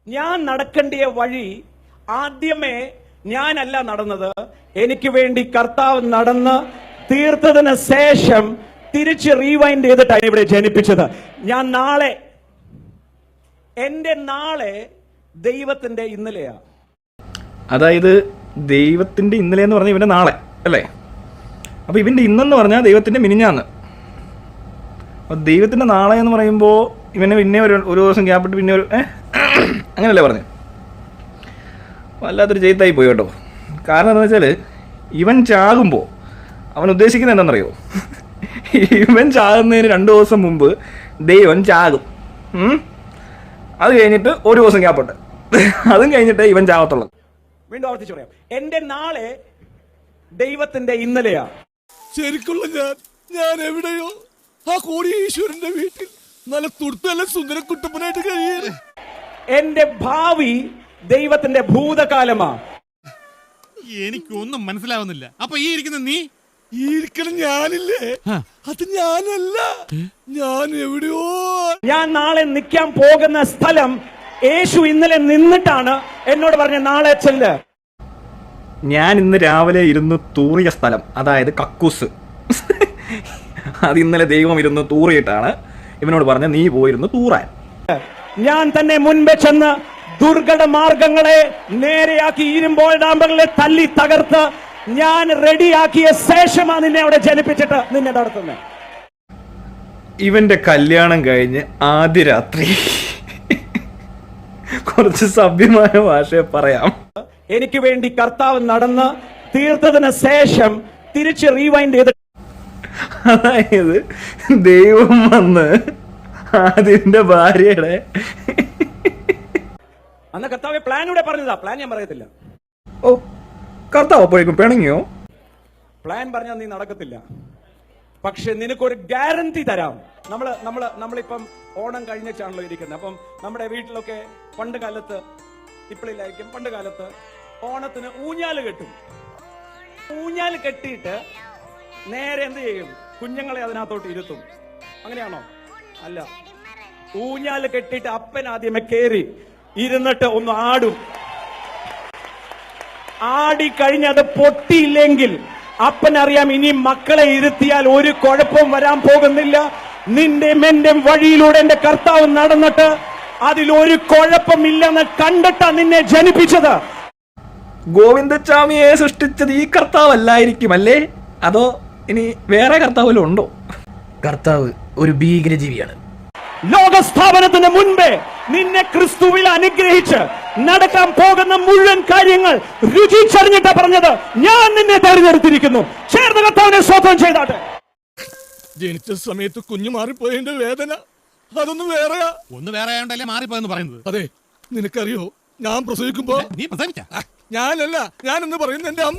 ഞാൻ നടക്കേണ്ടിയ വഴി ആദ്യമേ ഞാനല്ല നടന്നത്, എനിക്ക് വേണ്ടി കർത്താവ് നടന്ന് തീർത്തതിന് ശേഷം തിരിച്ച് റീവൈൻഡ് ചെയ്തിട്ടാണ് ഇവിടെ ജനിപ്പിച്ചത്. ഞാൻ നാളെ, എന്റെ നാളെ ദൈവത്തിന്റെ ഇന്നലെയാ. അതായത് ദൈവത്തിന്റെ ഇന്നലെ എന്ന് പറഞ്ഞാൽ ഇവന്റെ നാളെ അല്ലേ? അപ്പൊ ഇവന്റെ ഇന്നെന്ന് പറഞ്ഞാൽ ദൈവത്തിന്റെ മിനിഞ്ഞാന്ന്. അപ്പൊ ദൈവത്തിന്റെ നാളെ എന്ന് പറയുമ്പോൾ ഇവന് പിന്നെ ഒരു ദിവസം ഗ്യാപ്പിട്ട് പിന്നെ ഒരു അങ്ങനെയല്ലേ പറഞ്ഞു. വല്ലാത്തൊരു ചെയ്ത്തായി പോയി കേട്ടോ. കാരണം എന്താണെന്ന് വെച്ചാൽ ഇവൻ ചാകുമ്പോൾ അവൻ ഉദ്ദേശിക്കുന്നത് എന്താണെന്നറിയോ? ഇവൻ ചാകുന്നതിന് 2 ദിവസം മുമ്പ് ദൈവം ചാകും. അത് കഴിഞ്ഞിട്ട് ഒരു ദിവസം ഗ്യാപ്പുണ്ട്, അതും കഴിഞ്ഞിട്ട് ഇവൻ ചാകത്തുള്ളൂ. വീണ്ടും ആവർത്തിച്ചു പറയാം, എന്റെ നാളെ ദൈവത്തിന്റെ ഇന്നലെയാ. ശരിക്കുള്ള ഞാൻ എവിടെയോ ആ കോടീശ്വരന്റെ വീട്ടിൽ നല്ല തുടുത്തല്ല സുന്ദരക്കുട്ടപ്പനായിട്ട് കഴിയാണ്. എന്റെ ഭാവി ദൈവത്തിന്റെ ഭൂതകാലമാ. എനിക്കൊന്നും മനസ്സിലാവുന്നില്ല. അപ്പൊ ഈ ഇരിക്കുന്ന നീ? ഈ ഇരിക്കണം ഞാനില്ലേ, അത് ഞാനല്ല. ഞാൻ എവിടെയോ, ഞാൻ നാളെ നിൽക്കാൻ പോകുന്ന സ്ഥലം യേശു ഇന്നലെ നിന്നിട്ടാണ് എന്നോട് പറഞ്ഞ നാളെ ചെല്ല്. ഞാൻ ഇന്ന് രാവിലെ ഇരുന്ന് തൂറിയ സ്ഥലം, അതായത് കക്കൂസ്, അത് ഇന്നലെ ദൈവം ഇരുന്ന് തൂറിയിട്ടാണ് ഇവനോട് പറഞ്ഞ നീ പോയിരുന്നു തൂറാൻ. ഞാൻ തന്നെ മുൻപേ ചെന്ന് ദുർഘട മാർഗങ്ങളെ നേരെയാക്കി ഇരുമ്പോൾ ഡാമ്പുകളെ തല്ലി തകർത്ത് ഞാൻ റെഡിയാക്കിയ ശേഷമാണ് നിന്നെ അവിടെ ജനിപ്പിച്ചിട്ട് നിന്നെ നടത്തുന്നത്. ഇവന്റെ കല്യാണം കഴിഞ്ഞ് ആദ്യ രാത്രി കുറച്ച് സഭ്യമായ ഭാഷയെ പറയാം. എനിക്ക് വേണ്ടി കർത്താവ് നടന്ന് തീർത്തതിന് ശേഷം തിരിച്ച് റീവൈൻഡ് ചെയ്ത്, അതായത് ദൈവം വന്ന് ആദ്യന്റെ ഭാര്യയുടെ അന്ന് കർത്താവ് പ്ലാനൂടെ പറഞ്ഞതാ. പ്ലാൻ ഞാൻ പറയത്തില്ല. ഓ, കർത്താവ് അപ്പോഴേക്കും പിണങ്ങിയോ? പ്ലാൻ പറഞ്ഞാൽ നീ നടക്കത്തില്ല. പക്ഷെ നിനക്കൊരു ഗ്യാരണ്ടി തരാം. നമ്മളിപ്പം ഓണം കഴിഞ്ഞാണല്ലോ ഇരിക്കുന്നത്. അപ്പം നമ്മുടെ വീട്ടിലൊക്കെ പണ്ട് കാലത്ത്, ഇപ്പോഴില്ലായിരിക്കും, പണ്ട് കാലത്ത് ഓണത്തിന് ഊഞ്ഞാല് കെട്ടും. ഊഞ്ഞാല് കെട്ടിയിട്ട് നേരെ എന്ത് ചെയ്യും? കുഞ്ഞുങ്ങളെ അതിനകത്തോട്ട് ഇരുത്തും. അങ്ങനെയാണോ? അല്ല, ഊഞ്ഞാല് കെട്ടിയിട്ട് അപ്പൻ ആദ്യമേ കേറി ഇരുന്നിട്ട് ഒന്ന് ആടും. ആടി കഴിഞ്ഞ് അത് പൊട്ടിയില്ലെങ്കിൽ അപ്പനറിയാം ഇനി മക്കളെ ഇരുത്തിയാൽ ഒരു കുഴപ്പവും വരാൻ പോകുന്നില്ല. നിന്റെ എന്റെ വഴിയിലൂടെ എന്റെ കർത്താവ് നടന്നിട്ട് അതിലൊരു കുഴപ്പമില്ലെന്ന് കണ്ടിട്ടാ നിന്നെ ജനിപ്പിച്ചത്. ഗോവിന്ദസ്വാമിയെ സൃഷ്ടിച്ചത് ഈ കർത്താവല്ലായിരിക്കും അല്ലേ? അതോ ഇനി വേറെ കർത്താവിലും ഉണ്ടോ? കർത്താവ് ഒരു ഭീകരജീവിയാണ്. ലോകസ്ഥാപനത്തിന് മുൻപേ നിന്നെ ക്രിസ്തുവിൽ അനുഗ്രഹിച്ച് നടക്കാൻ പോകുന്ന മുഴുവൻ കാര്യങ്ങൾ രുചിച്ചറിഞ്ഞിട്ടാ പറഞ്ഞത്. ഞാൻ നിന്നെ തെരഞ്ഞെടുത്തിരിക്കുന്നു. ചേർന്ന് കർത്താവിനെ സ്വന്തം ചെയ്താട്ടെ. ജനിച്ച സമയത്ത് കുഞ്ഞു മാറിപ്പോയതിന്റെ വേദന അതൊന്നും വേറെയാ. ഒന്ന് വേറെ ആയോണ്ടല്ലേ മാറിപ്പോയെന്ന് പറയുന്നത്. അതെ, നിനക്കറിയോ, ഞാൻ പ്രസവിക്കുമ്പോ നീ പ്രസവിച്ച ഞാനല്ല, ഞാനെന്ന് പറയുന്ന എന്റെ അമ്മ